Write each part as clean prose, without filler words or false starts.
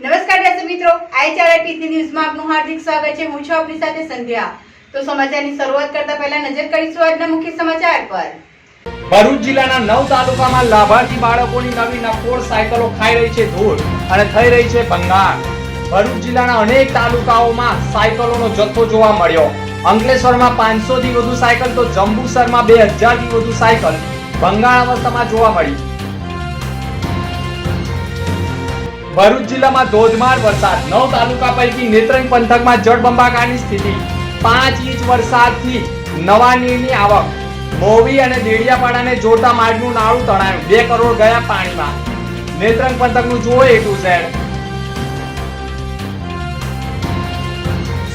નમસ્કાર દર્શક મિત્રો, આઈચારટીસી ન્યૂઝમાં આપનું હાર્દિક સ્વાગત છે। હું છું આપની સાથે સંધ્યા। તો સમાચારની શરૂઆત કરતા પહેલા નજર કરીશું આજના મુખ્ય સમાચાર પર। ભરૂચ જિલ્લાના 9 તાલુકામાં લાભાર્થી બાળકોની નવી નફોડ સાયકલો ખાઈ રહી છે ધૂળ અને થઈ રહી છે ભંગાર। ભરૂચ જિલ્લાના અનેક તાલુકાઓમાં સાયકલોનો જથ્થો જોવા મળ્યો। અંકલેશ્વરમાં 500 થી વધુ સાયકલ તો જંબુસરમાં 2000 થી વધુ સાયકલ ભંગાર અવસ્થામાં જોવા મળી। ભરૂચ જિલ્લામાં ધોધમાર વરસાદ, 9 તાલુકા પૈકી નેત્રંગ પંથકમાં જળબંબાકારની સ્થિતિ। 5 ઇંચ વરસાદથી નવા નીરની આવક। મોવી અને દેડિયાપાડાને જોડતા માર્ગનું નાળું તણાયું, 2 કરોડ ગયા પાણીમાં। નેત્રંગ પંથકનું જુઓ A to Z।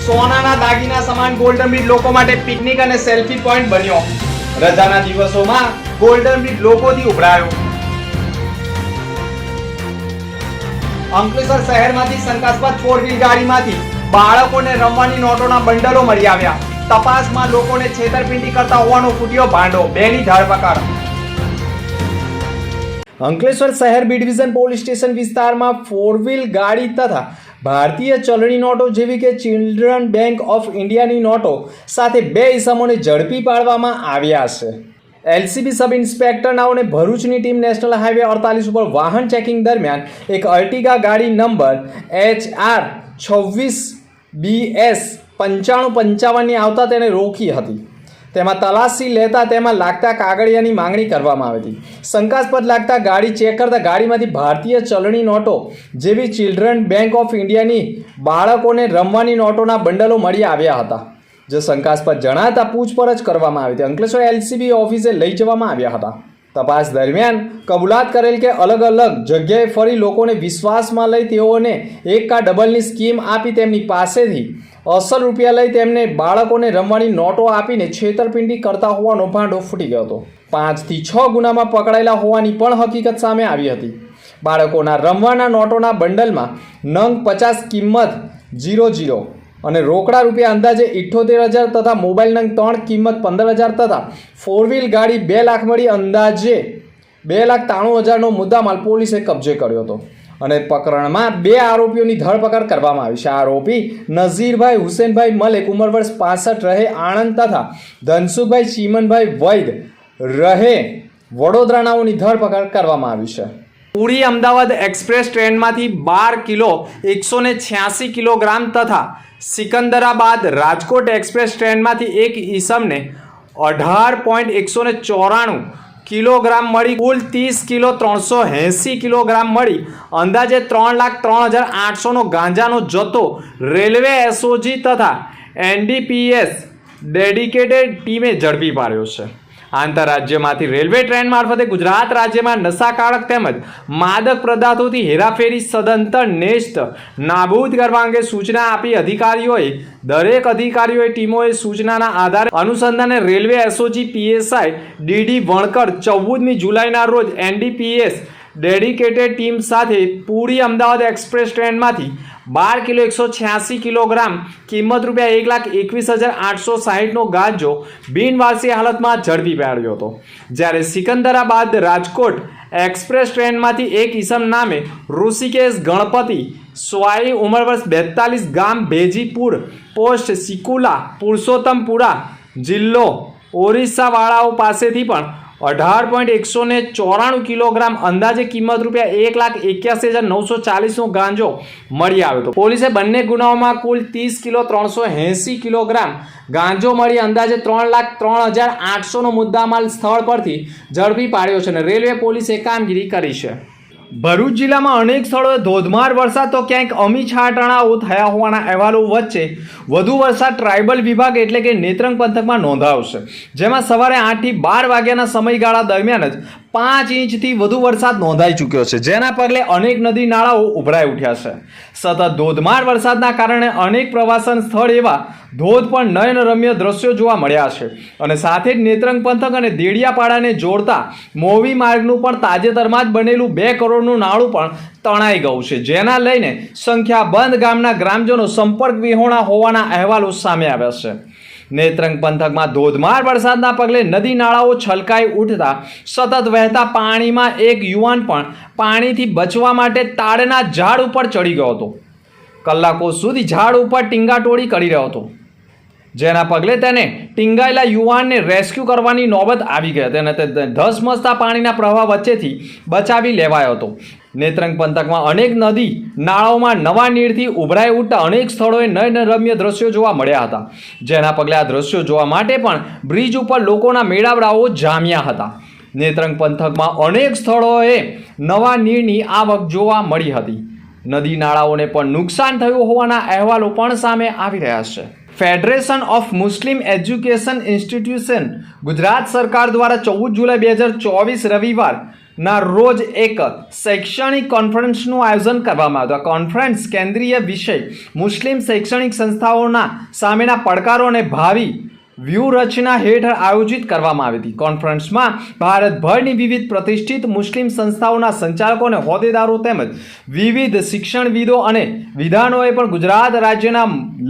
સોનાના દાગીના સમાન ગોલ્ડન બ્રિજ લોકો માટે પિકનિક અને સેલ્ફી પોઈન્ટ બન્યો। રજાના દિવસોમાં ગોલ્ડન બ્રિજ લોકોથી ઉભરાયો। અંકલેશ્વર શહેરમાંથી શંકાસ્પદ 4 વ્હીલ ગાડીમાંથી બાળકોને રમવાની નોટોના બંડલો મળી આવ્યા। તપાસમાં લોકોને છેતરપિંડી કરતા હોવાનો ફૂટ્યો ભાંડો, 2 ની ધરપકડ। અંકલેશ્વર શહેર બી ડિવિઝન પોલીસ સ્ટેશન વિસ્તારમાં 4 વ્હીલ ગાડી તથા ભારતીય ચલણી નોટો જેવી કે ચિલ્ડ્રન બેંક ઓફ ઇન્ડિયાની નોટો સાથે 2 ઇસમોને ઝડપી પાડવામાં આવ્યા છે। એલસીબી સબ ઇન્સ્પેક્ટર નાઓને ભરૂચની ટીમ નેશનલ હાઈવે 48 ઉપર વાહન ચેકિંગ દરમિયાન એક અર્ટિગા ગાડી નંબર HR 26BS 9555 ની આવતા તેને રોકી હતી। તેમાં તલાશી લેતા તેમાં લાગતા કાગળિયાની માંગણી કરવામાં આવી હતી। શંકાસ્પદ લાગતા ગાડી ચેક કરતા ગાડીમાંથી ભારતીય ચલણી નોટો જેવી ચિલ્ડ્રન બેંક ઓફ ઇન્ડિયાની બાળકોને રમવાની નોટોના બંડલો મળી આવ્યા હતા। જે શંકાસ્પદ જણાતા પૂછપરછ કરવામાં આવી હતી। અંકલેશ્વર એલસીબી ઓફિસે લઈ જવામાં આવ્યા હતા। તપાસ દરમિયાન કબૂલાત કરેલ કે અલગ અલગ જગ્યાએ ફરી લોકોને વિશ્વાસમાં લઈ તેઓને 1K સ્કીમ આપી તેમની પાસેથી અસલ રૂપિયા લઈ તેમને બાળકોને રમવાની નોટો આપીને છેતરપિંડી કરતા હોવાનો ભાંડો ફૂટી ગયો હતો। 5 થી 6 ગુનામાં પકડાયેલા હોવાની પણ હકીકત સામે આવી હતી। બાળકોના રમવાના નોટોના બંડલમાં નંગ 50 કિંમત 00 અને રોકડા રૂપિયા અંદાજે 78,000 તથા મોબાઈલ નંગ 3 કિંમત 15,000 તથા 4 વ્હીલ ગાડી 2 લાખ મળી અંદાજે 2,93,000નો મુદ્દામાલ પોલીસે કબજે કર્યો હતો અને પ્રકરણમાં 2 આરોપીઓની ધરપકડ કરવામાં આવી છે। આરોપી નઝીરભાઈ હુસેનભાઈ મલેક ઉંમર વર્ષ 65 રહે આણંદ તથા ધનસુખભાઈ ચીમનભાઈ વૈદ રહે વડોદરા નાઓની ધરપકડ કરવામાં આવી છે। પુરી અમદાવાદ એક્સપ્રેસ ટ્રેનમાંથી 12 કિલો 186 કિલોગ્રામ તથા સિકંદરાબાદ રાજકોટ એક્સપ્રેસ ટ્રેનમાંથી એક ઈસમને 18.194 કિલોગ્રામ મળી કુલ 30 કિલો 380 કિલોગ્રામ મળી અંદાજે 3,03,800નો ગાંજાનો જથ્થો રેલવે એસઓજી તથા NDPS ડેડિકેટેડ ટીમે ઝડપી પાડ્યો છે। આંતરરાજ્યમાંથી રેલવે ટ્રેન મારફતે ગુજરાત રાજ્યમાં નશાકારક તેમજ માદક પદાર્થોથી હેરાફેરી સદંતર નેસ્ત નાબૂદ કરવા અંગે સૂચના આપી દરેક અધિકારીઓએ ટીમોએ સૂચનાના આધારે અનુસંધાને રેલવે એસઓજી PSI DD વણકર 14મી જુલાઈના રોજ NDPS ડેડિકેટેડ ટીમ સાથે પુરી અમદાવાદ એક્સપ્રેસ ટ્રેનમાંથી 12 કિલો 186 કિલોગ્રામ કિંમત રૂપિયા 1,21,860નો ગાંજો બિનવારસી હાલતમાં ઝડપી પાડ્યો હતો। જ્યારે સિકંદરાબાદ રાજકોટ એક્સપ્રેસ ટ્રેનમાંથી એક ઈસમ નામે ઋષિકેશ ગણપતિ સ્વાઈ ઉંમર વર્ષ 42 ગામ ભેજીપુર પોસ્ટ સિકુલા પુરુષોત્તમપુરા જિલ્લો ઓરિસ્સાવાળાઓ પાસેથી પણ 18.194 કિલોગ્રામ અંદાજે કિંમત રૂપિયા 1,81,940નો ગાંજો મળી આવ્યો હતો। પોલીસે બંને ગુનાઓમાં કુલ 30 કિલો 380 કિલોગ્રામ ગાંજો મળી અંદાજે 3,03,800નો મુદ્દામાલ સ્થળ પરથી ઝડપી પાડ્યો છે અને રેલવે પોલીસે કામગીરી કરી છે। ભરૂચ જિલ્લામાં અનેક સ્થળોએ ધોધમાર વરસાદ તો ક્યાંક અમી છાંટણાઓ થયા હોવાના અહેવાલો વચ્ચે વધુ વરસાદ ટ્રાઇબલ વિભાગ એટલે કે નેત્રંગ પંથકમાં નોંધાયો છે। જેમાં સવારે 8 થી 12 વાગ્યાના સમયગાળા દરમિયાન જ 5 ઇંચથી વધુ વરસાદ નોંધાઈ ચૂક્યો છે। જેના પગલે અનેક નદી નાળાઓ ઉભરાઈ ઉઠ્યા છે। સતત ધોધમાર વરસાદના કારણે અનેક પ્રવાસન સ્થળ એવા ધોધ પણ નયનરમ્ય દ્રશ્યો જોવા મળ્યા છે અને સાથે જ નેત્રંગ પંથક અને દેડિયાપાડાને જોડતા મોવી માર્ગનું પણ તાજેતરમાં જ બનેલું 2 કરોડનું નાળું પણ તણાઈ ગયું છે। જેના લઈને સંખ્યાબંધ ગામના ગ્રામજનો સંપર્ક વિહોણા હોવાના અહેવાલો સામે આવ્યા છે। નેત્રંગ પંથકમાં ધોધમાર વરસાદના પગલે નદી નાળાઓ છલકાઈ ઉઠતા સતત વહેતા પાણીમાં એક યુવાન પણ પાણીથી બચવા માટે તાડના ઝાડ ઉપર ચડી ગયો હતો. કલાકો સુધી ઝાડ ઉપર ટીંગાટોળી કરી રહ્યો હતો, જેના પગલે તેને ટીંગાયેલા યુવાનને રેસ્ક્યુ કરવાની નોબત આવી ગઈ હતી અને તે ધસમસતા પાણીના પ્રવાહ વચ્ચેથી બચાવી લેવાયો હતો. નેત્રંગ પંથકમાં અનેક નદી નાળાઓમાં નવા નીરથી ઉભરાઈ ઉઠતા અનેક સ્થળોએ નયનરમ્ય દ્રશ્યો જોવા મળ્યા હતા, જેના પગલે આ દ્રશ્યો જોવા માટે પણ બ્રિજ ઉપર લોકોના મેળાવડાઓ જામ્યા હતા. નેત્રંગ પંથકમાં અનેક સ્થળોએ નવા નીરની આવક જોવા મળી હતી. નદી નાળાઓને પણ નુકસાન થયું હોવાના અહેવાલો પણ સામે આવી રહ્યા છે. Federation of Muslim education institution Gujarat સરકાર દ્વારા 14 જુલાઈ 2024 રવિવારના રોજ એક શૈક્ષણિક કોન્ફરન્સનું આયોજન કરવામાં આવ્યું. આ કોન્ફરન્સ કેન્દ્રીય વિષય મુસ્લિમ શૈક્ષણિક સંસ્થાઓના સામેના પડકારો અને ભાવિ વ્યૂહરચના હેઠળ આયોજિત કરવામાં આવી હતી. કોન્ફરન્સમાં ભારતભરની વિવિધ પ્રતિષ્ઠિત મુસ્લિમ સંસ્થાઓના સંચાલકો અને હોદ્દેદારો તેમજ વિવિધ શિક્ષણવિદો અને વિદ્વાનોએ પણ ગુજરાત રાજ્યના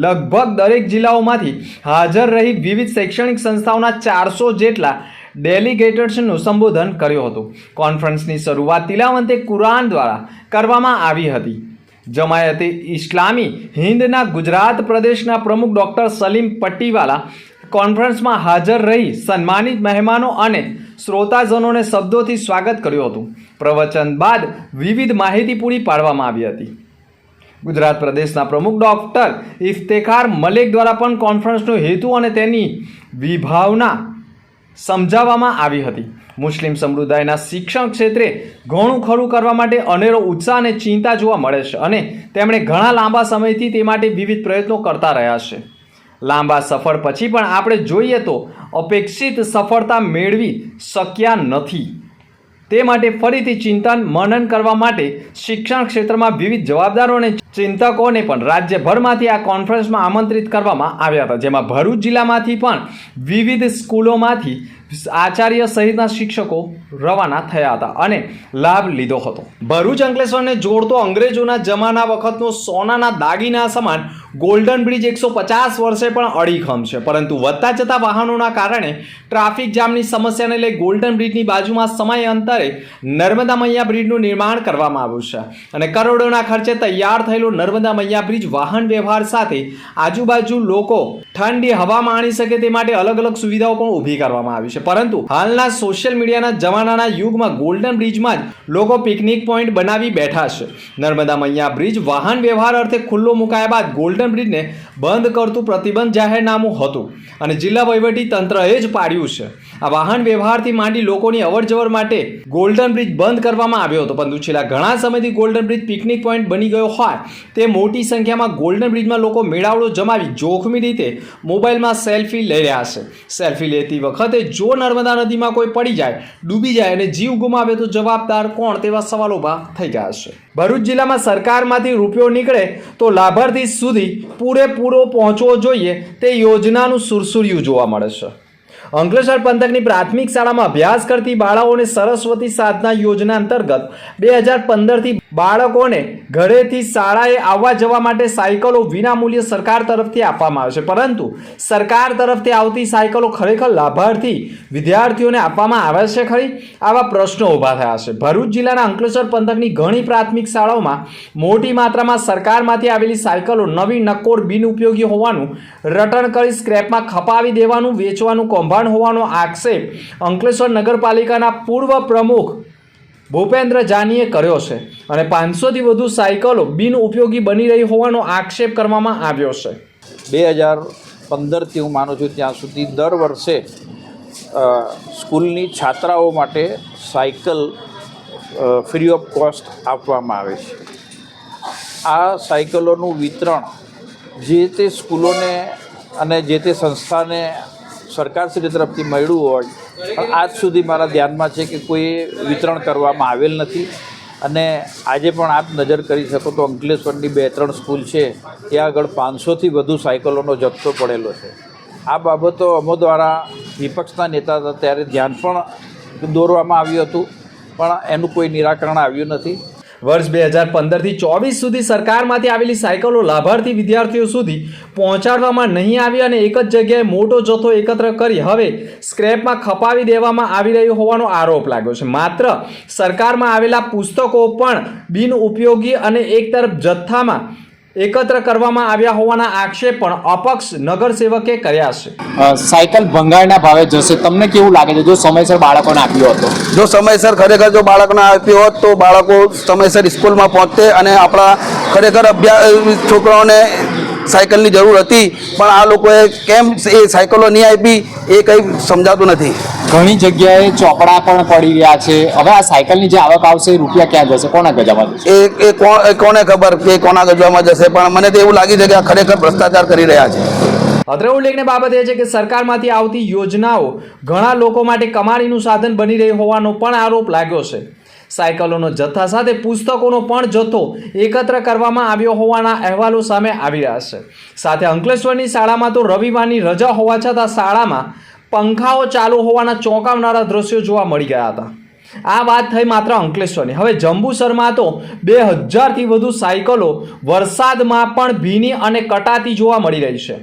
લગભગ દરેક જિલ્લાઓમાંથી હાજર રહી વિવિધ શૈક્ષણિક સંસ્થાઓના 400 જેટલા ડેલિગેટ્સનું સંબોધન કર્યું હતું. કોન્ફરન્સની શરૂઆત તિલાવંતે કુરાન દ્વારા કરવામાં આવી હતી. જમાયતે ઇસ્લામી હિન્દના ગુજરાત પ્રદેશના પ્રમુખ ડૉક્ટર સલીમ પટ્ટીવાલા કોન્ફરન્સમાં હાજર રહી સન્માનિત મહેમાનો અને શ્રોતાજનોને શબ્દોથી સ્વાગત કર્યું હતું. પ્રવચન બાદ વિવિધ માહિતી પૂરી પાડવામાં આવી હતી. ગુજરાત પ્રદેશના પ્રમુખ ડૉક્ટર ઇફ્તેખાર મલેક દ્વારા પણ કોન્ફરન્સનો હેતુ અને તેની વિભાવના સમજાવવામાં આવી હતી. મુસ્લિમ સમુદાયના શિક્ષણ ક્ષેત્રે ઘણું ખરું કરવા માટે અનેરો ઉત્સાહ અને ચિંતા જોવા મળે છે અને તેમણે ઘણા લાંબા સમયથી તે માટે વિવિધ પ્રયત્નો કરતા રહ્યા છે. લાંબા સફર પછી પણ આપણે જોઈએ તો અપેક્ષિત સફળતા મેળવી શક્યા નથી. તે માટે ફરીથી ચિંતન મનન કરવા માટે શિક્ષણ ક્ષેત્રમાં વિવિધ જવાબદારો અને ચિંતકોને પણ રાજ્યભરમાંથી આ કોન્ફરન્સમાં આમંત્રિત કરવામાં આવ્યા હતા, જેમાં ભરૂચ જિલ્લામાંથી પણ વિવિધ સ્કૂલોમાંથી આચાર્ય સહિતના શિક્ષકો રવાના થયા હતા અને લાભ લીધો હતો. ભરૂચ અંકલેશ્વરને જોડતો અંગ્રેજોના જમાના વખતનો સોનાના દાગીના સમાન ગોલ્ડન બ્રિજ 150 વર્ષે પણ અડીખમ છે, પરંતુ વધતા જતા વાહનોના કારણે ટ્રાફિક જામની સમસ્યાને લઈ ગોલ્ડન બ્રિજની બાજુમાં સમય અંતરે નર્મદા મૈયા બ્રિજનું નિર્માણ કરવામાં આવ્યું છે અને કરોડોના ખર્ચે તૈયાર થયેલો નર્મદા મૈયા બ્રિજ વાહન વ્યવહાર સાથે આજુબાજુ લોકો ઠંડી હવા માણી શકે તે માટે અલગ અલગ સુવિધાઓ પણ ઊભી કરવામાં આવી છે. પરંતુ હાલના સોશિયલ મીડિયાના જમાનાના યુગમાં ગોલ્ડન બ્રિજમાં જ લોકો પિકનિક પોઈન્ટ બનાવી બેઠા છે. નર્મદા મૈયા બ્રિજ વાહન વ્યવહાર અર્થે ખુલ્લો મુકાયા બાદ ગોલ્ડન બ્રિજને બંધ કરતું પ્રતિબંધ જાહેરનામું હતું અને જિલ્લા વહીવટી તંત્રએ જ પાડ્યું છે. આ વાહન વ્યવહારથી માંડી લોકોની અવરજવર માટે ગોલ્ડન બ્રિજ બંધ કરવામાં આવ્યો હતો, પરંતુ છેલ્લા ઘણા સમયથી ગોલ્ડન બ્રિજ પિકનિક પોઈન્ટ બની ગયો હોય તે મોટી સંખ્યામાં ગોલ્ડન બ્રિજમાં લોકો મેળાવડો જમાવી જોખમી રીતે મોબાઈલમાં સેલ્ફી લઈ રહ્યા છે. સેલ્ફી લેતી વખતે જો નર્મદા નદીમાં કોઈ પડી જાય, ડૂબી જાય અને જીવ ગુમાવે તો જવાબદાર કોણ તેવા સવાલો ઊભા થઈ ગયા છે. ભરૂચ જિલ્લામાં સરકારમાંથી રૂપિયો નીકળે તો લાભાર્થી સુધી પૂરેપૂરો પહોંચવો જોઈએ તે યોજનાનું સુરસુર્યું જોવા મળે છે. અંકલેશ્વર પંથકની પ્રાથમિક શાળામાં અભ્યાસ કરતી બાળાઓને સરસ્વતી સાધના યોજના અંતર્ગત 2015થી બાળકોને ઘરેથી શાળાએ આવવા જવા માટે સાયકલો વિનામૂલ્યે સરકાર તરફથી આપવામાં આવે છે, પરંતુ સરકાર તરફથી આવતી સાયકલો ખરેખર લાભાર્થી વિદ્યાર્થીઓને આપવામાં આવે છે ખરી? આવા પ્રશ્નો ઊભા થયા છે. ભરૂચ જિલ્લાના અંકલેશ્વર પંથકની ઘણી પ્રાથમિક શાળાઓમાં મોટી માત્રામાં સરકારમાંથી આવેલી સાયકલો નવી નક્કોર બિનઉપયોગી હોવાનું રટણ કરી સ્ક્રેપમાં ખપાવી દેવાનું, વેચવાનું કૌભાંડ હોવાનો આક્ષેપ અંકલેશ્વર નગરપાલિકાના પૂર્વ પ્રમુખ ભૂપેન્દ્ર જાનીએ કર્યો છે અને 500થી વધુ સાયકલો બિનઉપયોગી બની રહી હોવાનો આક્ષેપ કરવામાં આવ્યો છે. 2015થી હું માનું છું ત્યાં સુધી દર વર્ષે સ્કૂલની છાત્રાઓ માટે સાયકલ ફ્રી ઓફ કોસ્ટ આપવામાં આવે છે. આ સાયકલોનું વિતરણ જે તે સ્કૂલોને અને જે તે સંસ્થાને સરકારશ્રી તરફથી મળ્યું હોય પણ આજ સુધી મારા ધ્યાનમાં છે કે કોઈ વિતરણ કરવામાં આવેલ નથી. અને આજે પણ આપ નજર કરી શકો તો અંકલેશ્વરની 2-3 સ્કૂલ છે ત્યાં આગળ 500થી વધુ સાયકલોનો જથ્થો પડેલો છે. આ બાબતો અમો દ્વારા વિપક્ષના નેતા હતા ત્યારે ધ્યાન પણ દોરવામાં આવ્યું હતું, પણ એનું કોઈ નિરાકરણ આવ્યું નથી. વર્ષ 2015થી 24 સુધી સરકારમાંથી આવેલી સાયકલો લાભાર્થી વિદ્યાર્થીઓ સુધી પહોંચાડવામાં નહીં આવી અને એક જ જગ્યાએ મોટો જથ્થો એકત્ર કરી હવે સ્ક્રેપમાં ખપાવી દેવામાં આવી રહ્યો હોવાનો આરોપ લાગ્યો છે. માત્ર સરકારમાં આવેલા પુસ્તકો પણ બિનઉપયોગી અને એક તરફ જથ્થામાં એકત્ર કરવામાં આવ્યા હોવાના આક્ષેપ પણ અપક્ષ નગરસેવકે કર્યા છે. સાયકલ ભંગારના ભાવે જશે, તમને કેવું લાગે છે જો સમયસર બાળકોને આપ્યો હતો? જો સમયસર ખરેખર જો બાળકોને આપ્યો હોત તો બાળકો સમયસર સ્કૂલમાં પહોંચતે અને આપણા ખરેખર અભ્યાસ છોકરાઓને સાયકલની જરૂર હતી, પણ આ લોકોએ કેમ એ સાયકલો નહીં આપી એ કંઈ સમજાતું નથી. ઘણી જગ્યાએ ચોપડા પણ પડી રહ્યા છે. હવે આ સાયકલની જે આવક આવશે એ રૂપિયા ક્યાં જશે, કોના ગજામાં જશે? એ કોને ખબર કે કોના ગજવામાં જશે, પણ મને તો એવું લાગી છે કે આ ખરેખર ભ્રષ્ટાચાર કરી રહ્યા છે. અત્રે ઉલ્લેખનીય બાબત એ છે કે સરકારમાંથી આવતી યોજનાઓ ઘણા લોકો માટે કમાણીનું સાધન બની રહી હોવાનો પણ આરોપ લાગ્યો છે. સાયકલોનો જથ્થા સાથે પુસ્તકોનો પણ જથ્થો એકત્ર કરવામાં આવ્યો હોવાના અહેવાલો સામે આવી રહ્યા છે. સાથે અંકલેશ્વરની શાળામાં તો રવિવારની રજા હોવા છતાં શાળામાં પંખાઓ ચાલુ હોવાના ચોંકાવનારા દ્રશ્યો જોવા મળી ગયા હતા. આ વાત થઈ માત્ર અંકલેશ્વરની. હવે જંબુસરમાં તો 2000થી વધુ સાયકલો વરસાદમાં પણ ભીની અને કટાતી જોવા મળી રહી છે.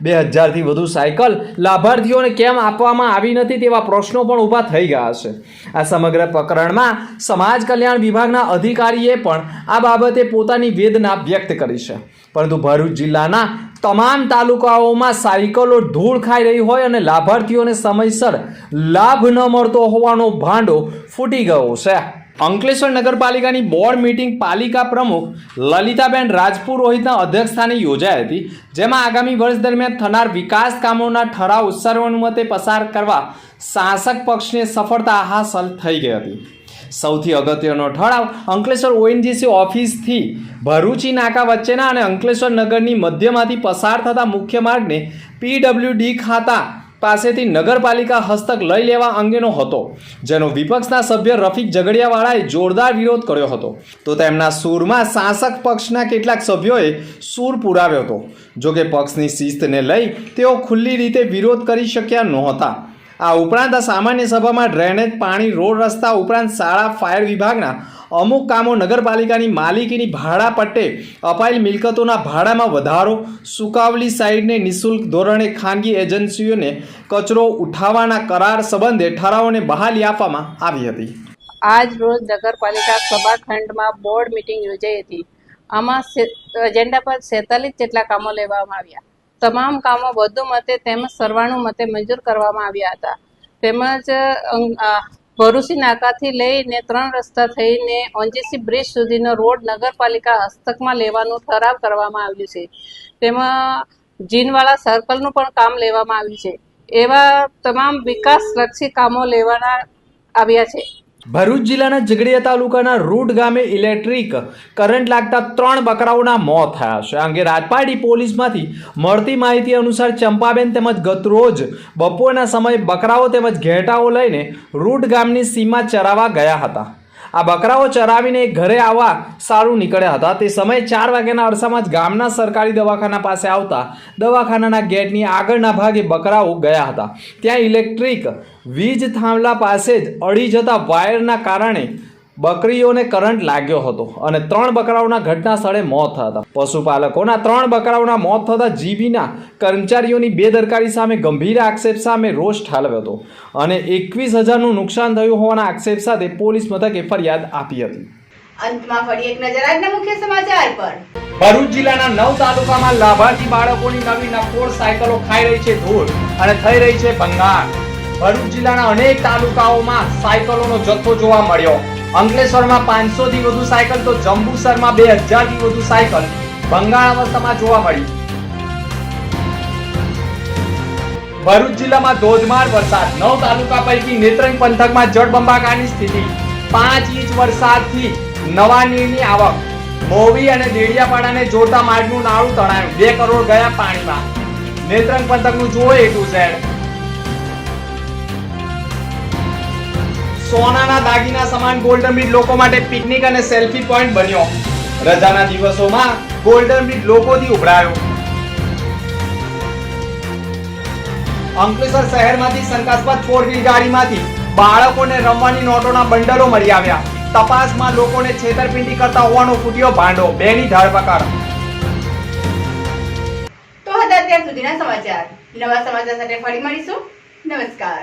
2000થી વધુ સાયકલ લાભાર્થીઓને કેમ આપવામાં આવી નથી તેવા પ્રશ્નો પણ ઊભા થઈ ગયા છે. આ સમગ્ર પ્રકરણમાં સમાજ કલ્યાણ વિભાગના અધિકારીએ પણ આ બાબતે પોતાની વેદના વ્યક્ત કરી છે. પરંતુ ભરૂચ જિલ્લાના તમામ તાલુકાઓમાં સાયકલો ધૂળ ખાઈ રહી હોય અને લાભાર્થીઓને સમયસર લાભ ન મળતો હોવાનો ભાંડો ફૂટી ગયો છે. અંકલેશ્વર નગરપાલિકાની બોર્ડ મીટિંગ પાલિકા પ્રમુખ લલિતાબેન રાજપુરોહિતના અધ્યક્ષસ્થાને યોજાઈ હતી, જેમાં આગામી વર્ષ દરમિયાન થનાર વિકાસ કામોના ઠરાવ સર્વાનુમતે પસાર કરવા શાસક પક્ષને સફળતા હાંસલ થઈ ગઈ હતી. સૌથી અગત્યનો ઠરાવ અંકલેશ્વર ઓએનજીસી ઓફિસથી ભરૂચી નાકા વચ્ચેના અને અંકલેશ્વર નગરની મધ્યમાંથી પસાર થતા મુખ્ય માર્ગને પીડબ્લ્યુડી ખાતા પાસેથી નગરપાલિકા હસ્તક લઈ લેવા અંગેનો હતો, જેનો વિપક્ષના સભ્ય રફીક ઝઘડિયાવાળાએ જોરદાર વિરોધ કર્યો હતો. તો તેમના સૂરમાં શાસક પક્ષના કેટલાક સભ્યોએ સૂર પુરાવ્યો હતો. જોકે પક્ષની શિસ્તને લઈ તેઓ ખુલ્લી રીતે વિરોધ કરી શક્યા નહોતા. આ ઉપરાંત આ સામાન્ય સભામાં ડ્રેનેજ, પાણી, રોડ રસ્તા ઉપરાંત શાળા, ફાયર વિભાગના અમુક કામો, નગરપાલિકાની માલિકીની ભાડા પટ્ટે અપાયેલ મિલકતોના ભાડામાં વધારો, સુકાવલી સાઇડને નિઃશુલ્ક ધોરણે ખાનગી એજન્સીઓને કચરો ઉઠાવવાના કરાર સંબંધે ઠરાવોને બહાલી આપવામાં આવી હતી. આજ રોજ નગરપાલિકા સભાખંડમાં બોર્ડ મીટિંગ યોજાઈ હતી. આમાં એજન્ડા પર 47 જેટલા કામો લેવામાં આવ્યા. તમામ કામો વધુ મતે તેમજ સર્વાનુમતે મંજૂર કરવામાં આવ્યા હતા. તેમજ ભરૂચી નાકાથી લઈને 3 રસ્તા થઈને ઓએનજીસી બ્રિજ સુધીનો રોડ નગરપાલિકા હસ્તકમાં લેવાનું ઠરાવ કરવામાં આવ્યું છે. તેમાં જીનવાળા સર્કલનું પણ કામ લેવામાં આવ્યું છે. એવા તમામ વિકાસલક્ષી કામો લેવાના આવ્યા છે. ભરૂચ જિલ્લાના ઝઘડિયા તાલુકાના રૂડ ગામે ઇલેક્ટ્રિક કરંટ લાગતા 3 બકરાઓના મોત થયા છે. આ અંગે રાજપારડી પોલીસમાંથી મળતી માહિતી અનુસાર ચંપાબેન તેમજ ગતરોજ બપોરના સમયે બકરાઓ તેમજ ઘેટાઓ લઈને રૂડ ગામની સીમા ચરાવવા ગયા હતા. આ બકરાઓ ચરાવીને ઘરે આવવા સારું નીકળ્યા હતા. તે સમયે 4 વાગ્યાના અરસામાં જ ગામના સરકારી દવાખાના પાસે આવતા દવાખાનાના ગેટની આગળના ભાગે બકરાઓ ગયા હતા. ત્યાં ઇલેક્ટ્રિક વીજ થાંભલા પાસે જ અડી જતા વાયરના કારણે બકરીઓને કરંટ લાગ્યો હતો અને 3 બકરાઓના ઘટના સ્થળે મોત થયા હતા. પશુપાલકોના 3 બકરાઓના મોત થતા જીબીના કર્મચારીઓની બેદરકારી સામે ગંભીર આક્ષેપ સામે રોષ ઠાલવ્યો હતો અને 21,000નું નુકસાન થયું હોવાના આક્ષેપ સાથે પોલીસ મથકે ફરિયાદ આપી હતી. અંતમાં ફરી એક નજર આજના મુખ્ય સમાચાર પર. ભરૂચ જિલ્લાના 9 તાલુકામાં લાભાર્થી બાળકોની નવી નફોડ સાયકલો ખાઈ રહી છે ધૂળ અને થઈ રહી છે ભંગાર. ભરૂચ જિલ્લાના અનેક તાલુકાઓમાં સાયકલોનો જથ્થો જોવા મળ્યો. અંકલેશ્વરમાં 500થી વધુ સાયકલ તો જંબુસરમાં 2000થી વધુ સાયકલ ભંગાર અવસ્થામાં જોવા મળી. ભરૂચ જિલ્લામાં ધોધમાર વરસાદ. 9 તાલુકા પૈકી નેત્રંગ પંથકમાં જળબંબાકારની સ્થિતિ. 5 ઇંચ વરસાદથી નવા નીરની આવક. મોવી અને દેડિયાપાડાને જોડતા માર્ગનું નાળું તણાયું. 2 કરોડ ગયા પાણીમાં. નેત્રંગ પંથકનું જુઓ A to Z. સોનાના દાગીના સમાન ગોલ્ડન બ્રિજ લોકો માટે પિકનિક અને સેલ્ફી પોઈન્ટ બન્યો. રજાના દિવસોમાં ગોલ્ડન બ્રિજ લોકોથી ઉભરાયો. અંકલેશ્વર શહેરમાંથી શંકાસ્પદ 4 વ્હીલ ગાડીમાંથી બાળકોને રમવાની નોટોના બંડલો મળી આવ્યા. તપાસમાં લોકોને છેતરપિંડી કરતા હોવાનો ફૂટ્યો ભાંડો, બેની ધરપકડ. તો હતા અત્યાર સુધીના સમાચાર. નવા સમાચાર સાથે ફરી મળીશું. નમસ્કાર.